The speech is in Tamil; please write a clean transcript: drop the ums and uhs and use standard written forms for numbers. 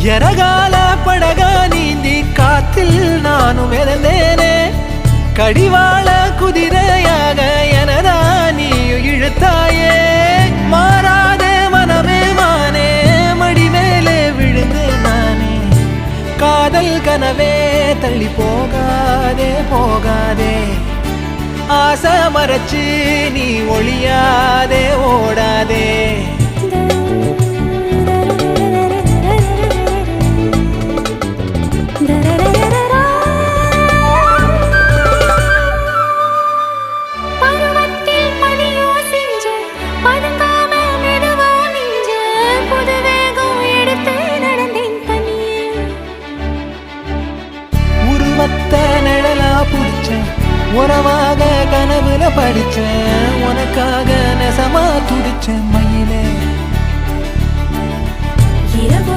எரகால படகா நீந்தி காத்தில் நானும் இறந்தேனே கடிவாள குதிரையாக எனதா நீயும் இழுத்தாயே மாறாத மனமே மானே மடி மேலே விழுந்தேன் நானே காதல் கனவே தள்ளி போகாதே போகாதே ஆசை மறைச்சு நீ ஒளியாதே ஓடாதே உறவாக கனவுல படிச்சேன் உனக்காக நெசமா துடிச்சேன்